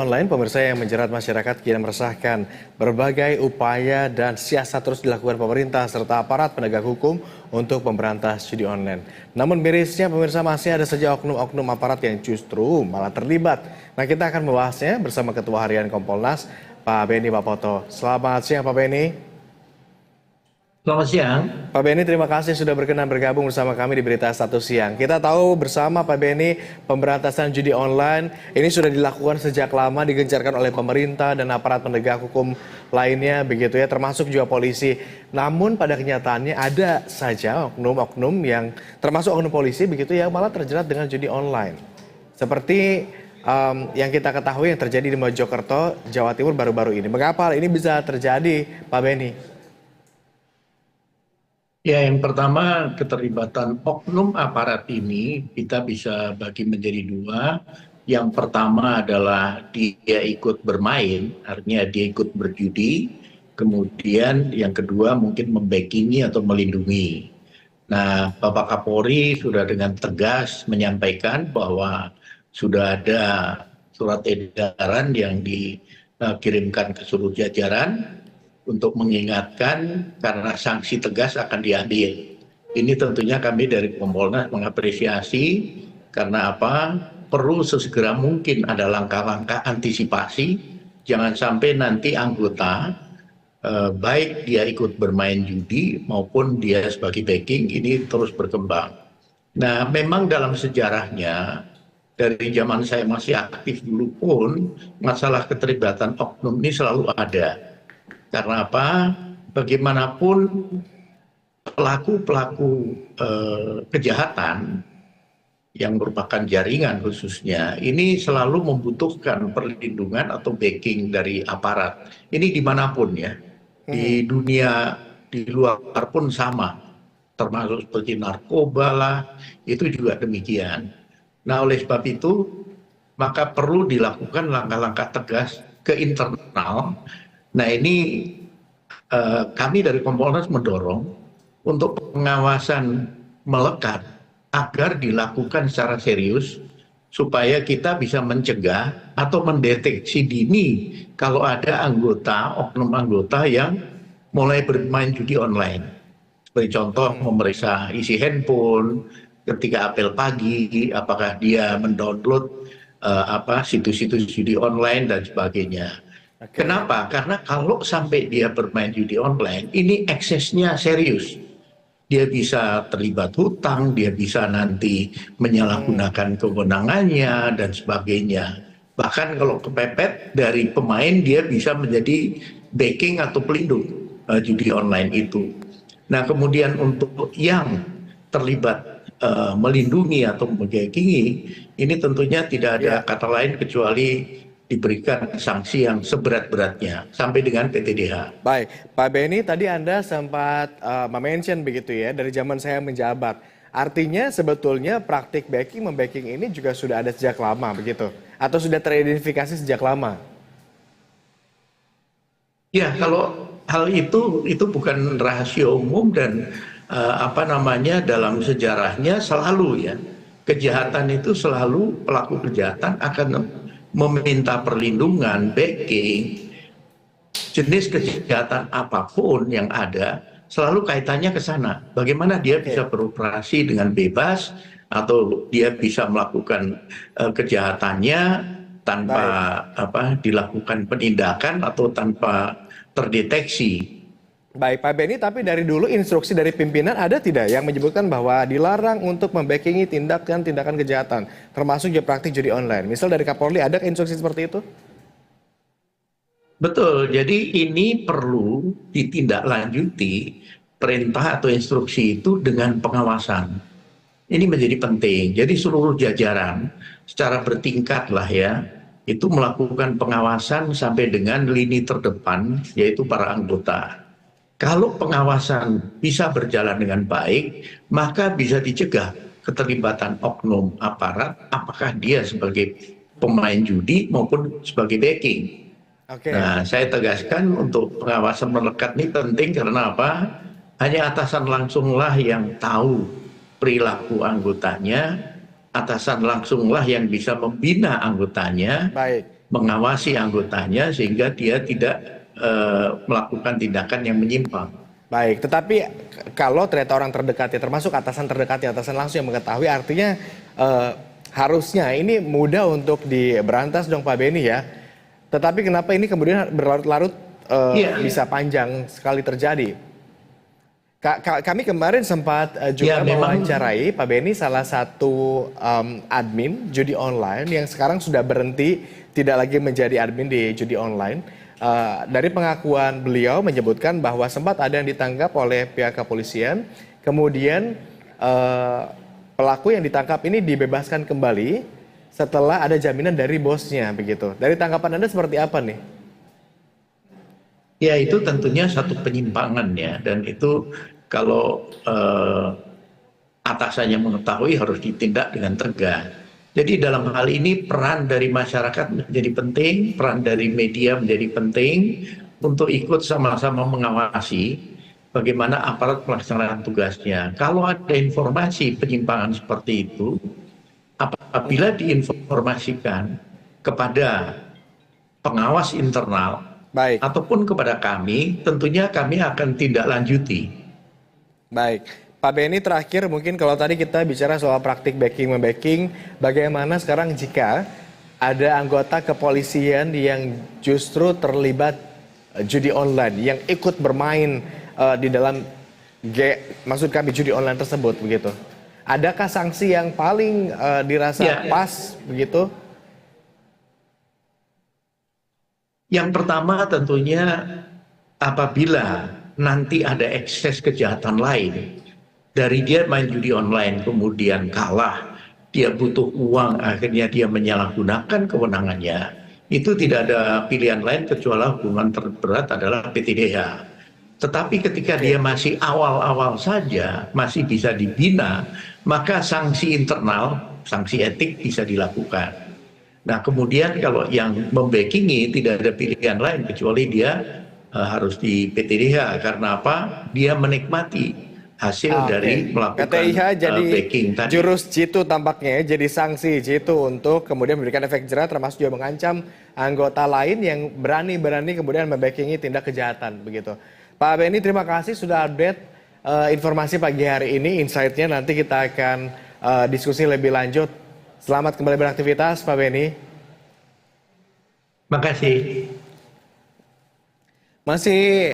Online, pemirsa yang menjerat masyarakat kian meresahkan. Berbagai upaya dan siasat terus dilakukan pemerintah serta aparat penegak hukum untuk memberantas judi online. Namun mirisnya pemirsa masih ada saja oknum-oknum aparat yang justru malah terlibat. Nah, kita akan membahasnya bersama Ketua Harian Kompolnas, Pak Beni Mapoto. Selamat siang Pak Beni. Selamat siang. Pak Beni, terima kasih sudah berkenan bergabung bersama kami di Berita Satu Siang. Kita tahu bersama Pak Beni, pemberantasan judi online ini sudah dilakukan sejak lama, digencarkan oleh pemerintah dan aparat penegak hukum lainnya, begitu ya, termasuk juga polisi. Namun pada kenyataannya ada saja oknum-oknum yang termasuk oknum polisi, begitu ya, malah terjerat dengan judi online. Seperti yang kita ketahui yang terjadi di Mojokerto, Jawa Timur baru-baru ini. Mengapa hal ini bisa terjadi, Pak Beni? Ya, yang pertama keterlibatan oknum aparat ini kita bisa bagi menjadi dua. Yang pertama adalah dia ikut bermain, artinya dia ikut berjudi. Kemudian yang kedua mungkin membackingi atau melindungi. Nah, Bapak Kapolri sudah dengan tegas menyampaikan bahwa sudah ada surat edaran yang dikirimkan ke seluruh jajaran untuk mengingatkan karena sanksi tegas akan diambil. Ini tentunya kami dari Kompolnas mengapresiasi karena apa? Perlu sesegera mungkin ada langkah-langkah antisipasi. Jangan sampai nanti anggota baik dia ikut bermain judi maupun dia sebagai backing ini terus berkembang. Nah, memang dalam sejarahnya dari zaman saya masih aktif dulu pun masalah keterlibatan oknum ini selalu ada. Karena apa? Bagaimanapun pelaku-pelaku kejahatan yang merupakan jaringan khususnya, ini selalu membutuhkan perlindungan atau backing dari aparat. Ini dimanapun ya, di dunia di luar pun sama, termasuk seperti narkoba lah, itu juga demikian. Nah, oleh sebab itu, maka perlu dilakukan langkah-langkah tegas ke internal. Nah, ini kami dari Kompolnas mendorong untuk pengawasan melekat agar dilakukan secara serius supaya kita bisa mencegah atau mendeteksi dini kalau ada anggota, oknum anggota yang mulai bermain judi online. Seperti contoh memeriksa isi handphone ketika apel pagi, apakah dia mendownload situs-situs judi online dan sebagainya. Oke. Kenapa? Karena kalau sampai dia bermain judi online, ini eksesnya serius. Dia bisa terlibat hutang, dia bisa nanti menyalahgunakan kewenangannya dan sebagainya. Bahkan kalau kepepet dari pemain, dia bisa menjadi backing atau pelindung judi online itu. Nah, kemudian untuk yang terlibat melindungi atau membackingi, ini tentunya tidak ada kata lain kecuali diberikan sanksi yang seberat-beratnya sampai dengan PTDH. Baik, Pak Beni, tadi Anda sempat mention begitu ya, dari zaman saya menjabat. Artinya sebetulnya praktik backing, membacking ini juga sudah ada sejak lama begitu? Atau sudah teridentifikasi sejak lama? Ya, kalau hal itu bukan rahasia umum dan dalam sejarahnya selalu ya. Kejahatan itu selalu pelaku kejahatan akan meminta perlindungan, backing, jenis kejahatan apapun yang ada, selalu kaitannya ke sana. Bagaimana dia bisa beroperasi dengan bebas, atau dia bisa melakukan kejahatannya tanpa dilakukan penindakan atau tanpa terdeteksi. Baik, Pak Beni, tapi dari dulu instruksi dari pimpinan ada tidak yang menyebutkan bahwa dilarang untuk membackingi tindakan-tindakan kejahatan, termasuk juga praktik judi online? Misal dari Kapolri ada instruksi seperti itu? Betul, jadi ini perlu ditindaklanjuti perintah atau instruksi itu dengan pengawasan. Ini menjadi penting. Jadi seluruh jajaran secara bertingkat lah ya, itu melakukan pengawasan sampai dengan lini terdepan, yaitu para anggota. Kalau pengawasan bisa berjalan dengan baik, maka bisa dicegah keterlibatan oknum aparat, apakah dia sebagai pemain judi maupun sebagai backing. Nah, saya tegaskan untuk pengawasan melekat ini penting karena apa? Hanya atasan langsunglah yang tahu perilaku anggotanya, atasan langsunglah yang bisa membina anggotanya. Baik. mengawasi anggotanya sehingga dia tidak melakukan tindakan yang menyimpang. Baik, tetapi kalau ternyata orang terdekatnya, termasuk atasan terdekatnya, atasan langsung yang mengetahui, artinya harusnya ini mudah untuk diberantas dong Pak Beni ya. Tetapi kenapa ini kemudian berlarut-larut bisa panjang sekali terjadi? Kami kemarin sempat juga mewawancarai Pak Beni, salah satu admin judi online yang sekarang sudah berhenti, tidak lagi menjadi admin di judi online. Dari pengakuan beliau menyebutkan bahwa sempat ada yang ditangkap oleh pihak kepolisian, kemudian pelaku yang ditangkap ini dibebaskan kembali setelah ada jaminan dari bosnya, begitu. Dari tanggapan Anda seperti apa nih? Ya, itu tentunya satu penyimpangan ya, dan itu kalau atasannya mengetahui harus ditindak dengan tegas. Jadi dalam hal ini peran dari masyarakat menjadi penting, peran dari media menjadi penting untuk ikut sama-sama mengawasi bagaimana aparat pelaksanaan tugasnya. Kalau ada informasi penyimpangan seperti itu, apabila diinformasikan kepada pengawas internal ataupun kepada kami, tentunya kami akan tindak lanjuti. Baik. Pak Beni, terakhir mungkin kalau tadi kita bicara soal praktik backing-membacking, bagaimana sekarang jika ada anggota kepolisian yang justru terlibat judi online, yang ikut bermain di dalam maksud kami judi online tersebut, begitu? Adakah sanksi yang paling dirasa pas, begitu? Yang pertama tentunya apabila nanti ada ekses kejahatan lain, dari dia main judi online kemudian kalah, dia butuh uang, akhirnya dia menyalahgunakan kewenangannya, itu tidak ada pilihan lain kecuali hukuman terberat adalah PTDH. Tetapi ketika dia masih awal-awal saja, masih bisa dibina, maka sanksi internal, sanksi etik bisa dilakukan. Nah kemudian kalau yang membackingi tidak ada pilihan lain kecuali dia harus di PTDH. Karena apa? Dia menikmati hasil dari melakukan PTIH jadi backing tadi. Jurus jitu tampaknya ya, jadi sanksi jitu untuk kemudian memberikan efek jerah, termasuk juga mengancam anggota lain yang berani-berani kemudian membackingi tindak kejahatan, begitu. Pak Beni, terima kasih sudah update informasi pagi hari ini, insight-nya nanti kita akan diskusi lebih lanjut. Selamat kembali beraktivitas Pak Beni. Makasih. Masih